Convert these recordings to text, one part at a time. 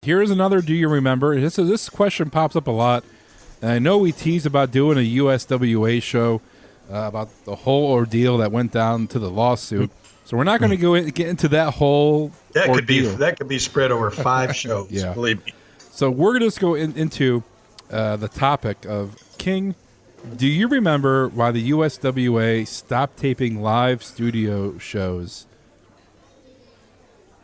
here's another Do You Remember? This question pops up a lot. And I know we teased about doing a USWA show about the whole ordeal that went down to the lawsuit. So we're not going to get into that whole ordeal. That could be spread over 5 shows, Yeah. believe me. So we're going to just go into the topic of King. Do you remember why the USWA stopped taping live studio shows?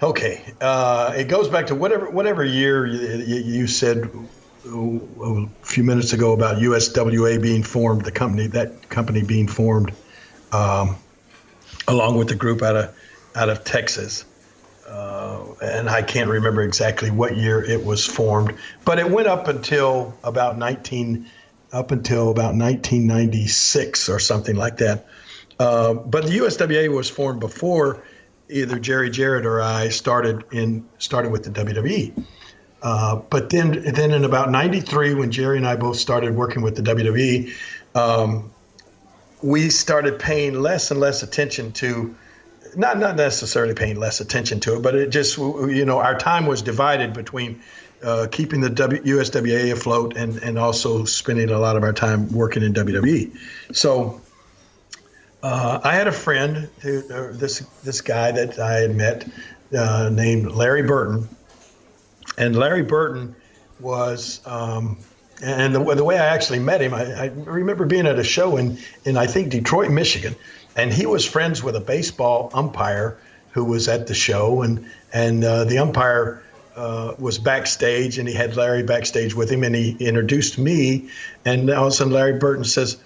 Okay, it goes back to whatever year you said a few minutes ago about USWA being formed, that company being formed, along with the group out of Texas, and I can't remember exactly what year it was formed, but it went up until about 1996 or something like that. But the USWA was formed before either Jerry Jarrett or I started with the WWE. But then in about 93, when Jerry and I both started working with the WWE, we started paying less and less attention to, not necessarily paying less attention to it, but it just, our time was divided between keeping the USWA afloat and also spending a lot of our time working in WWE. So I had a friend, this guy that I had met named Larry Burton. And Larry Burton was, and the way I actually met him, I remember being at a show in I think Detroit, Michigan, and he was friends with a baseball umpire who was at the show, and the umpire was backstage, and he had Larry backstage with him, and he introduced me, and all of a sudden Larry Burton says,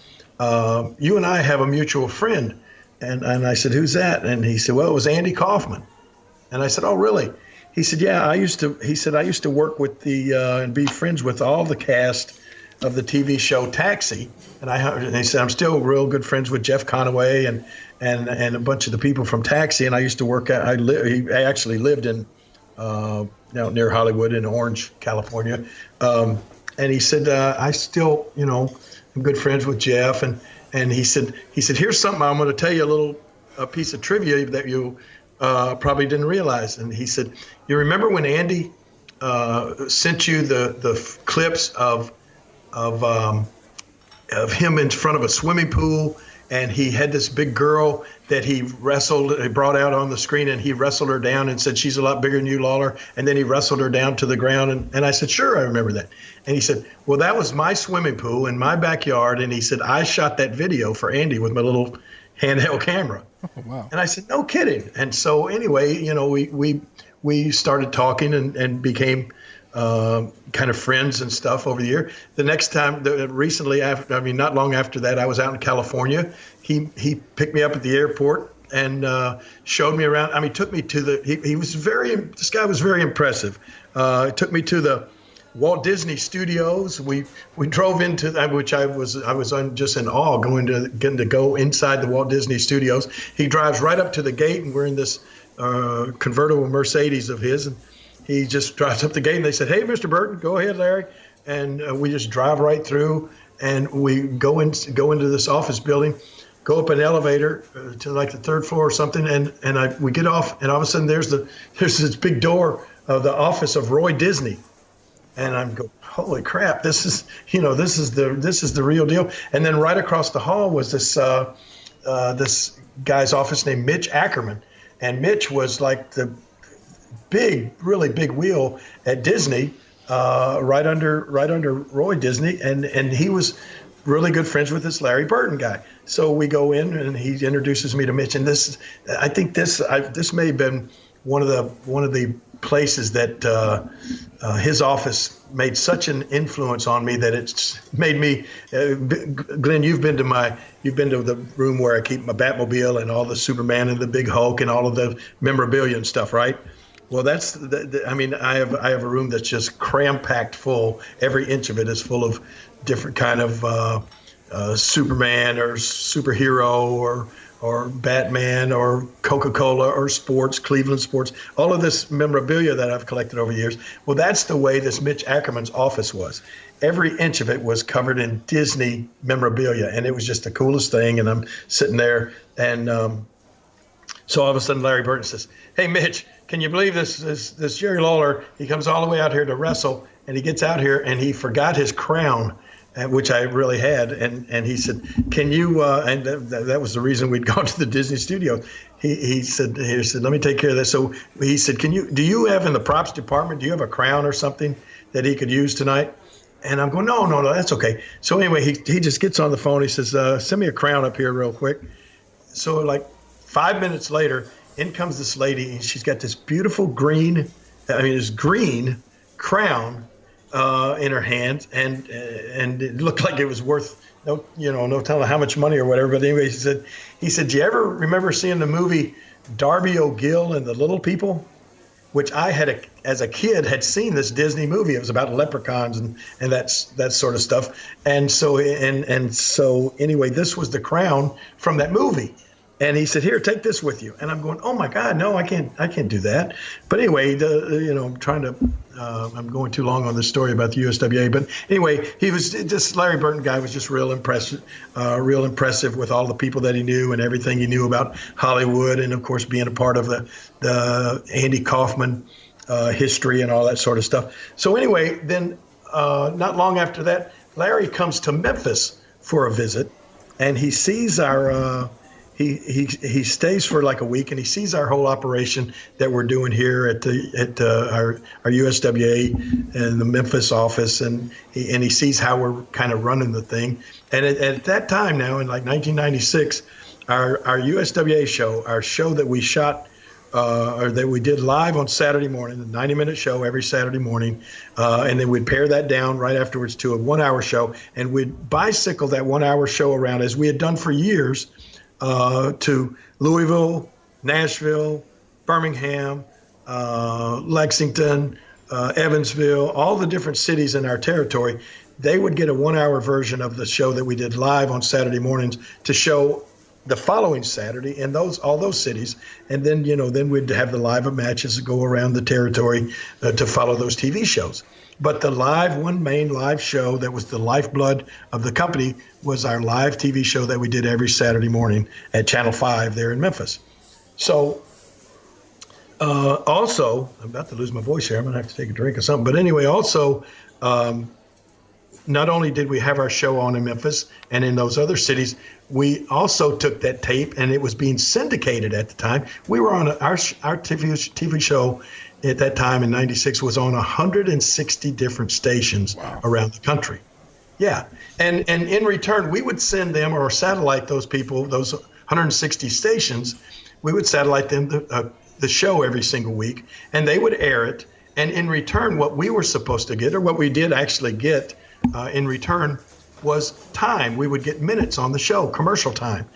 "You and I have a mutual friend," and I said, "Who's that?" And he said, "Well, it was Andy Kaufman," and I said, "Oh, really?" He said, "Yeah, I used to work with and be friends with all the cast of the TV show Taxi." And he said, "I'm still real good friends with Jeff Conaway and a bunch of the people from Taxi. And I used to work at, he actually lived in near Hollywood in Orange, California." And he said, "I still, I'm good friends with Jeff." And he said, "Here's something I'm going to tell you, a piece of trivia that you probably didn't realize." And he said, "You remember when Andy sent you the clips of him in front of a swimming pool, and he had this big girl that he brought out on the screen, and he wrestled her down and said, 'She's a lot bigger than you, Lawler.' And then he wrestled her down to the ground." And I said, "Sure, I remember that." And he said, "Well, that was my swimming pool in my backyard." And he said, "I shot that video for Andy with my little handheld camera." Oh, wow. And I said, "No kidding." And so anyway, we started talking and became kind of friends and stuff over the year. The next time, recently, not long after that, I was out in California. He picked me up at the airport and showed me around. I mean, took me to this guy was very impressive. Took me to the Walt Disney Studios. We drove into that, which I was just in awe getting to go inside the Walt Disney Studios. He drives right up to the gate, and we're in this convertible Mercedes of his, and he just drives up the gate, and they said, "Hey, Mr. Burton, go ahead, Larry." And we just drive right through, and we go into this office building, go up an elevator to like the 3rd floor or something, and we get off, and all of a sudden there's this big door of the office of Roy Disney. And I'm going, "Holy crap! This is the real deal." And then right across the hall was this guy's office named Mitch Ackerman, and Mitch was like the really big wheel at Disney, right under Roy Disney, and he was really good friends with this Larry Burton guy. So we go in, and he introduces me to Mitch, and this may have been one of the places that his office made such an influence on me that it's made me. Glenn, you've been to the room where I keep my Batmobile and all the Superman and the big Hulk and all of the memorabilia and stuff, right? Well, that's I have a room that's just cram-packed full. Every inch of it is full of different kind of Superman or superhero or Batman or Coca-Cola or sports, Cleveland sports, all of this memorabilia that I've collected over the years. Well, that's the way this Mitch Ackerman's office was. Every inch of it was covered in Disney memorabilia, and it was just the coolest thing. And I'm sitting there, and So all of a sudden, Larry Burton says, "Hey, Mitch, can you believe this Jerry Lawler? He comes all the way out here to wrestle, and he gets out here, and he forgot his crown, which I really had." And he said, "Can you?" And that was the reason we'd gone to the Disney studio. He said, "Let me take care of this." So he said, Do you have in the props department? Do you have a crown or something that he could use tonight?" And I'm going, no, that's okay. So anyway, he just gets on the phone. He says, "Send me a crown up here real quick." So like 5 minutes later, in comes this lady, and she's got this beautiful green crown in her hand, and it looked like it was worth no telling how much money or whatever. But anyway, he said, "Do you ever remember seeing the movie Darby O'Gill and the Little People?" Which I had, as a kid, had seen this Disney movie. It was about leprechauns and that sort of stuff. And so anyway, this was the crown from that movie. And he said, "Here, take this with you." And I'm going, "Oh my God, no, I can't do that." But anyway, I'm going too long on this story about the USWA. But anyway, Larry Burton guy was just real impressive with all the people that he knew and everything he knew about Hollywood, and of course being a part of the Andy Kaufman history and all that sort of stuff. So anyway, then not long after that, Larry comes to Memphis for a visit, and he sees our. He stays for like a week, and he sees our whole operation that we're doing here at our USWA and the Memphis office, and he sees how we're kind of running the thing. And at that time now, in like 1996, our USWA show, our show that we shot or that we did live on Saturday morning, a 90-minute show every Saturday morning, and then we'd pare that down right afterwards to a 1-hour show, and we'd bicycle that 1-hour show around as we had done for years. To Louisville, Nashville, Birmingham, Lexington, Evansville, all the different cities in our territory. They would get a 1-hour version of the show that we did live on Saturday mornings to show the following Saturday in all those cities. And then, then we'd have the live matches that go around the territory to follow those TV shows. But the one main live show that was the lifeblood of the company was our live TV show that we did every Saturday morning at Channel 5 there in Memphis. So also, I'm about to lose my voice here. I'm going to have to take a drink or something. But anyway, also, not only did we have our show on in Memphis and in those other cities, we also took that tape, and it was being syndicated at the time. We were on our TV show at that time in 96 was on 160 different stations around the country. Yeah. And in return, we would send them or satellite those people, those 160 stations, we would satellite them the show every single week, and they would air it. And in return, what we were supposed to get, or what we did actually get in return, was time. We would get minutes on the show, commercial time,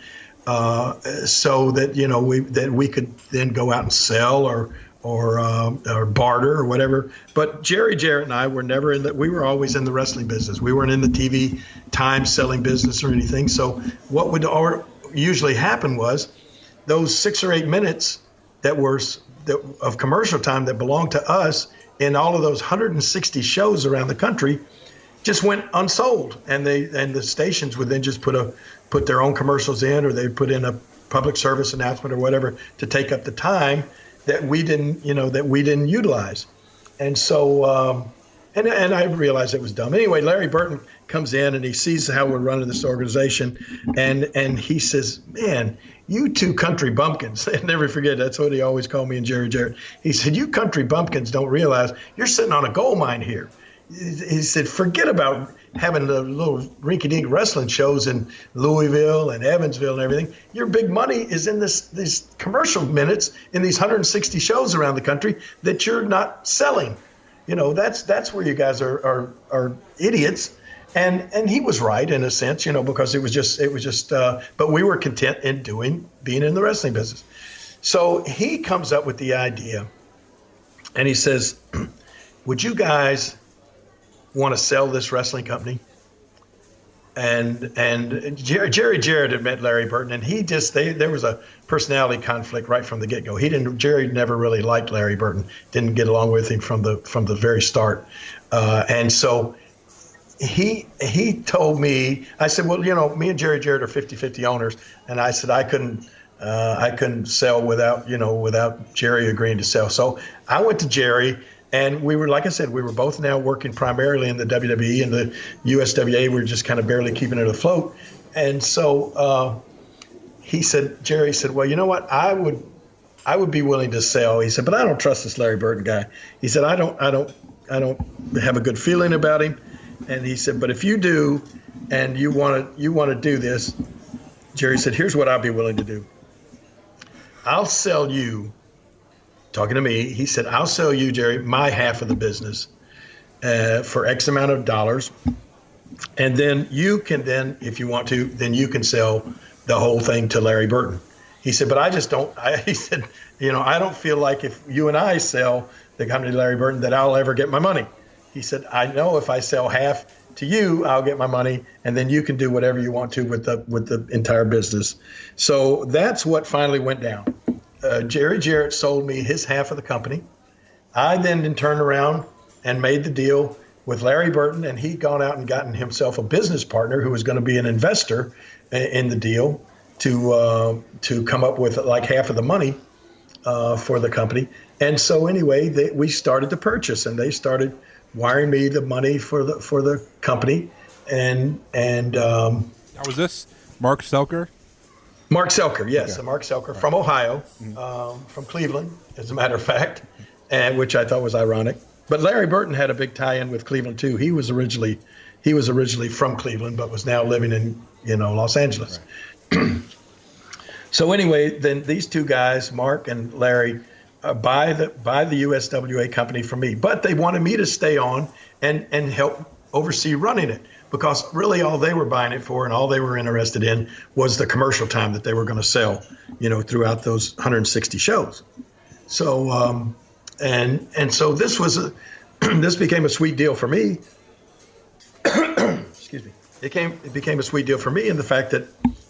so that we could then go out and sell or barter or whatever. But Jerry Jarrett and I were never we were always in the wrestling business. We weren't in the TV time selling business or anything. So what would usually happen was those 6 or 8 minutes of commercial time that belonged to us in all of those 160 shows around the country just went unsold. And the stations would then just put their own commercials in, or they'd put in a public service announcement or whatever to take up the time that we didn't utilize. And so, and I realized it was dumb. Anyway, Larry Burton comes in and he sees how we're running this organization, and he says, "Man, you two country bumpkins," and never forget, that's what he always called me and Jerry Jarrett. He said, "You country bumpkins don't realize you're sitting on a gold mine here." He said, "Forget about having the little rinky-dink wrestling shows in Louisville and Evansville and everything. Your big money is in these commercial minutes in these 160 shows around the country that you're not selling. That's where you guys are idiots." And he was right in a sense, because it was just. But we were content in being in the wrestling business. So he comes up with the idea, and he says, "Would you guys want to sell this wrestling company?" And Jerry Jarrett had met Larry Burton, and there was a personality conflict right from the get-go. Jerry never really liked Larry Burton, didn't get along with him from the very start, and so he told me, I said, "Well, me and Jerry Jarrett are 50-50 owners," and I said I couldn't I couldn't sell without Jerry agreeing to sell. So I went to Jerry, and we were, like I said, we were both now working primarily in the WWE and the USWA. We were just kind of barely keeping it afloat. And so Jerry said, well, you know what? I would be willing to sell. He said, but I don't trust this Larry Burton guy. He said, I don't have a good feeling about him. And he said, but if you do, and you want to do this, Jerry said, here's what I'll be willing to do. I'll sell you, talking to me, he said, I'll sell you, Jerry, my half of the business for X amount of dollars. And then you can if you want to, then you can sell the whole thing to Larry Burton. He said, but I just don't, he said, I don't feel like if you and I sell the company to Larry Burton that I'll ever get my money. He said, I know if I sell half to you, I'll get my money, and then you can do whatever you want to with the entire business. So that's what finally went down. Jerry Jarrett sold me his half of the company. I then turned around and made the deal with Larry Burton, and he'd gone out and gotten himself a business partner who was going to be an investor in the deal to come up with like half of the money for the company. And so anyway, we started the purchase, and they started wiring me the money for the company, and Now, was this Mark Selker? Mark Selker, yes, Okay. Mark Selker from Ohio, from Cleveland, as a matter of fact, and which I thought was ironic. But Larry Burton had a big tie-in with Cleveland too. He was originally from Cleveland, but was now living in Los Angeles. Right. So anyway, then these two guys, Mark and Larry, buy the USWA company from me, but they wanted me to stay on and help oversee running it, because really all they were buying it for and all they were interested in was the commercial time that they were going to sell, throughout those 160 shows. So and so this was this became a sweet deal for me. Excuse me. It became a sweet deal for me in the fact that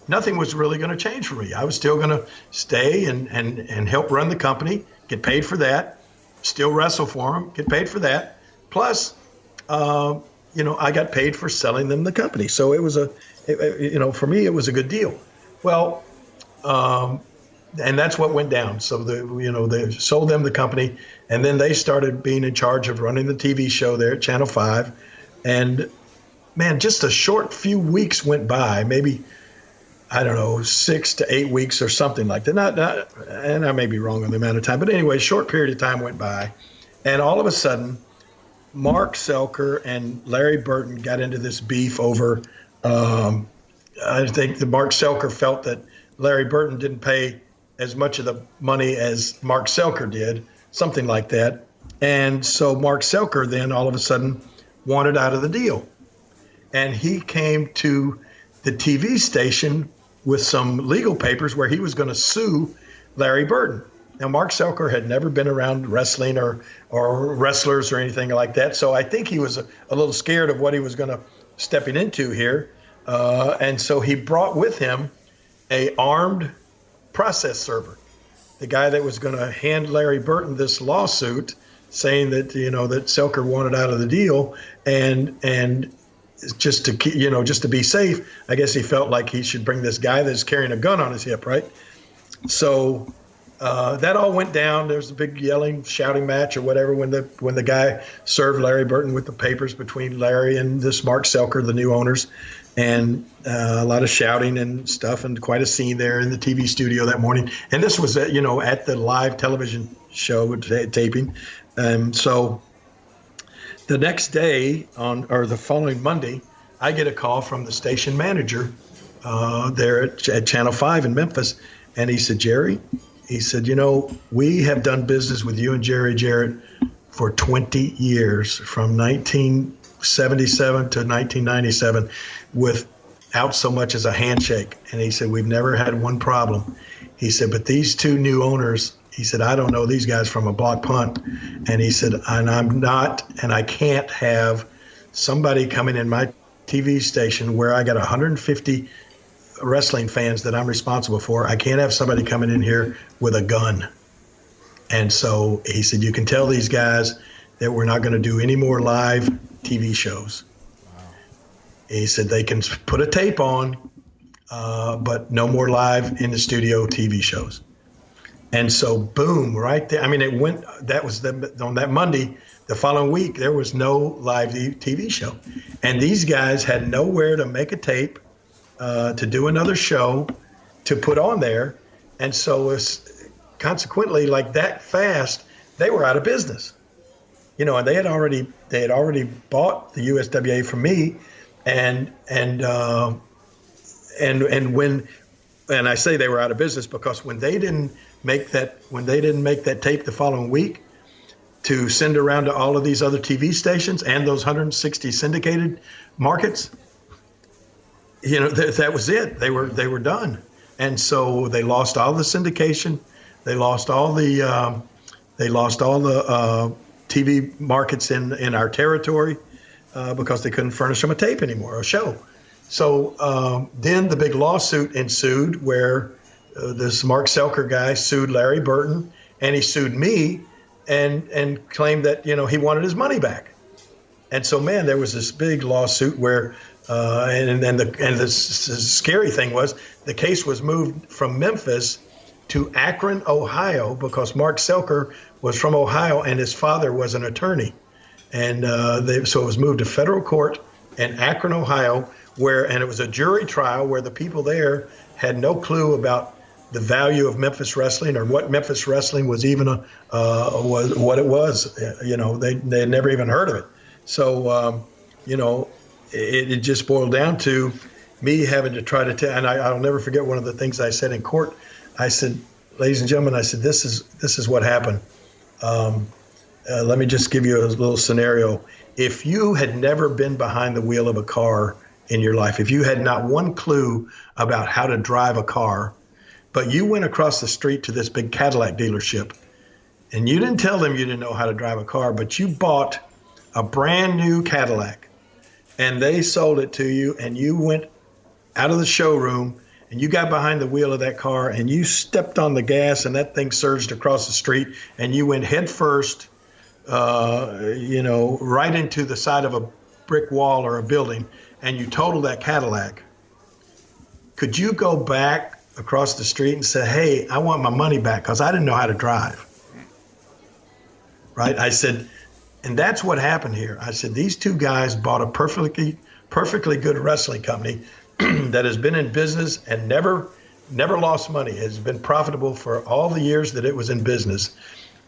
nothing was really going to change for me. I was still going to stay and help run the company, get paid for that, still wrestle for them, get paid for that. Plus, I got paid for selling them the company. So it was for me, it was a good deal. Well, and that's what went down. So they sold them the company, and then they started being in charge of running the TV show there at Channel 5. And man, just a short few weeks went by, maybe, I don't know, 6 to 8 weeks or something like that. Not, and I may be wrong on the amount of time, but anyway, a short period of time went by, and all of a sudden, Mark Selker and Larry Burton got into this beef over. I think the Mark Selker felt that Larry Burton didn't pay as much of the money as Mark Selker did, something like that. And so Mark Selker then all of a sudden wanted out of the deal, and he came to the TV station with some legal papers where he was going to sue Larry Burton. Now, Mark Selker had never been around wrestling or wrestlers or anything like that, so I think he was a little scared of what he was going to stepping into here, and so he brought with him a armed process server, the guy that was going to hand Larry Burton this lawsuit, saying that that Selker wanted out of the deal, and just to be safe, I guess he felt like he should bring this guy that's carrying a gun on his hip, right? So that all went down. There was a big yelling, shouting match or whatever when the guy served Larry Burton with the papers between Larry and this Mark Selker, the new owners, and a lot of shouting and stuff, and quite a scene there in the TV studio that morning. And this was at the live television show taping, so. The next day or the following Monday, I get a call from the station manager there at Channel 5 in Memphis. And he said, Jerry, he said, we have done business with you and Jerry Jarrett for 20 years, from 1977 to 1997, without so much as a handshake. And he said, we've never had one problem. He said, but these two new owners, he said, I don't know these guys from a block punt. And he said, and I can't have somebody coming in my TV station where I got 150 wrestling fans that I'm responsible for. I can't have somebody coming in here with a gun. And so he said, you can tell these guys that we're not going to do any more live TV shows. Wow. He said, they can put a tape on but no more live in the studio TV shows. And so, boom, right there. I mean, it went. That was on that Monday. The following week, there was no live TV show, and these guys had nowhere to make a tape, to do another show, to put on there, and so it's consequently, like that fast, they were out of business. And they had already bought the USWA from me, and I say they were out of business because when they didn't make that tape the following week to send around to all of these other TV stations and those 160 syndicated markets, that was it. They were done, and so they lost all the syndication. They lost all the TV markets in our territory because they couldn't furnish them a tape anymore, a show. So then the big lawsuit ensued where this Mark Selker guy sued Larry Burton, and he sued me and claimed that he wanted his money back. And so, man, there was this big lawsuit where the scary thing was the case was moved from Memphis to Akron, Ohio, because Mark Selker was from Ohio and his father was an attorney. And so it was moved to federal court in Akron, Ohio, and it was a jury trial where the people there had no clue about the value of Memphis wrestling or what Memphis wrestling was even was what it was. They had never even heard of it. So, it just boiled down to me having to try to tell. And I'll never forget one of the things I said in court. I said, ladies and gentlemen, I said, this is what happened. Let me just give you a little scenario. If you had never been behind the wheel of a car in your life, if you had not one clue about how to drive a car, but you went across the street to this big Cadillac dealership and you didn't tell them you didn't know how to drive a car, but you bought a brand new Cadillac and they sold it to you, and you went out of the showroom and you got behind the wheel of that car and you stepped on the gas and that thing surged across the street and you went head first, right into the side of a brick wall or a building, and you totaled that Cadillac. Could you go back across the street and say, hey, I want my money back because I didn't know how to drive? Right? I said, and that's what happened here. I said, these two guys bought a perfectly good wrestling company that has been in business and never lost money, has been profitable for all the years that it was in business,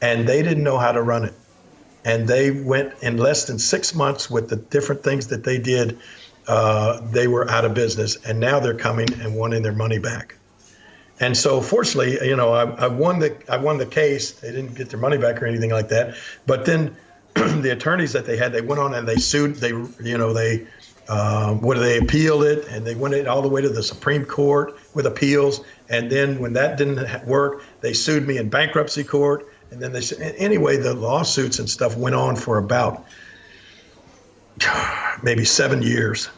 and they didn't know how to run it. And they went in less than 6 months with the different things that they did. They were out of business, and now they're coming and wanting their money back. And so, fortunately, I won the case. They didn't get their money back or anything like that. But then the attorneys that they had, they went on and they sued. They appealed it, and they went all the way to the Supreme Court with appeals. And then when that didn't work, they sued me in bankruptcy court. And then anyway, the lawsuits and stuff went on for about maybe 7 years.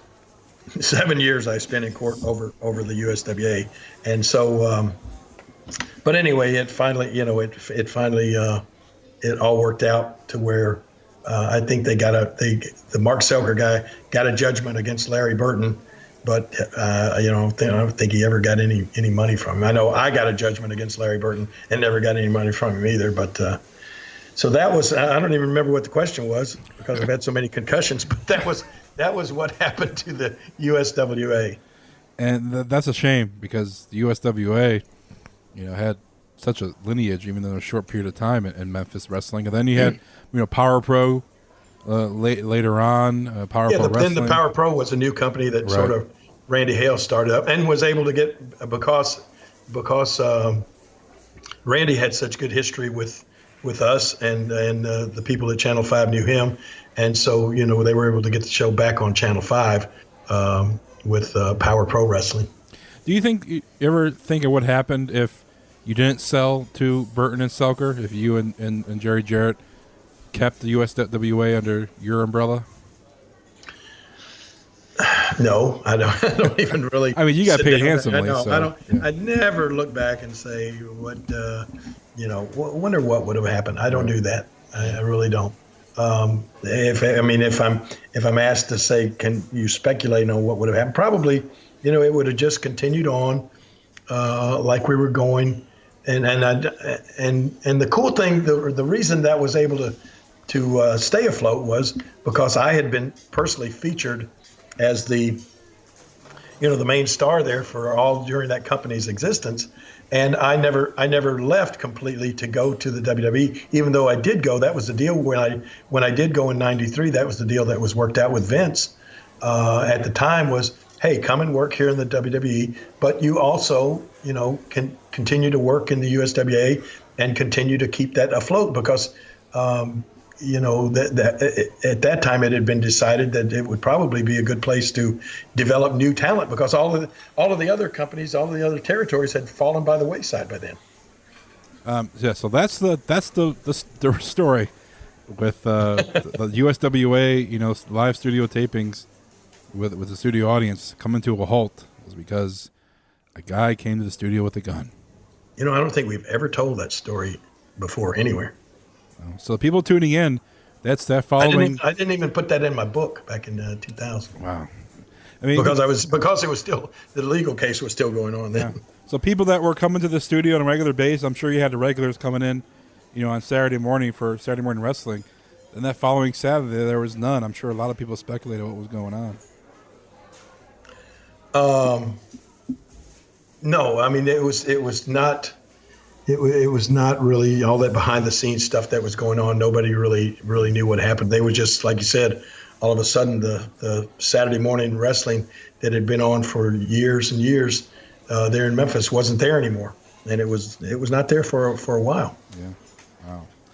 7 years I spent in court over the USWA. And so, but anyway, it finally, it all worked out to where I think the Mark Selker guy got a judgment against Larry Burton, but I don't think he ever got any money from him. I know I got a judgment against Larry Burton and never got any money from him either. But so that was, I don't even remember what the question was because I've had so many concussions. But that was what happened to the USWA. And that's a shame because the USWA, had such a lineage, even in a short period of time in Memphis wrestling. And then you had, Power Pro later on. Power Pro Wrestling. Then the Power Pro was a new company that sort of Randy Hale started up and was able to get because Randy had such good history with us and the people at Channel 5 knew him. And so, they were able to get the show back on Channel 5 with Power Pro Wrestling. Do you ever think of what happened if you didn't sell to Burton and Selker, if you and Jerry Jarrett kept the USWA under your umbrella? No, I don't even really. I mean, you got paid handsomely. I never look back and say wonder what would have happened. I don't do that. I really don't. If I'm asked to say, can you speculate on what would have happened? Probably it would have just continued on like we were going. And the cool thing, the reason that was able to stay afloat was because I had been personally featured as the main star there for all during that company's existence. And I never left completely to go to the WWE, even though I did go. That was the deal when I did go in '93. That was the deal that was worked out with Vince at the time. Was, hey, come and work here in the WWE, but you also can continue to work in the USWA and continue to keep that afloat because that at that time it had been decided that it would probably be a good place to develop new talent because all of the other companies, all of the other territories had fallen by the wayside by then. So that's the story with the USWA, live studio tapings with the studio audience coming to a halt was because a guy came to the studio with a gun. I don't think we've ever told that story before anywhere. So people tuning in, that's that following. I didn't even put that in my book back in 2000. Wow. Because it was still, the legal case was still going on then. Yeah. So people that were coming to the studio on a regular basis, I'm sure you had the regulars coming in, on Saturday morning for Saturday morning wrestling. And that following Saturday, there was none. I'm sure a lot of people speculated what was going on. No, I mean, it was not really all that behind the scenes stuff that was going on. Nobody really knew what happened. They were just, like you said, all of a sudden the Saturday morning wrestling that had been on for years and years there in Memphis wasn't there anymore, and it was not there for a while. Yeah, wow.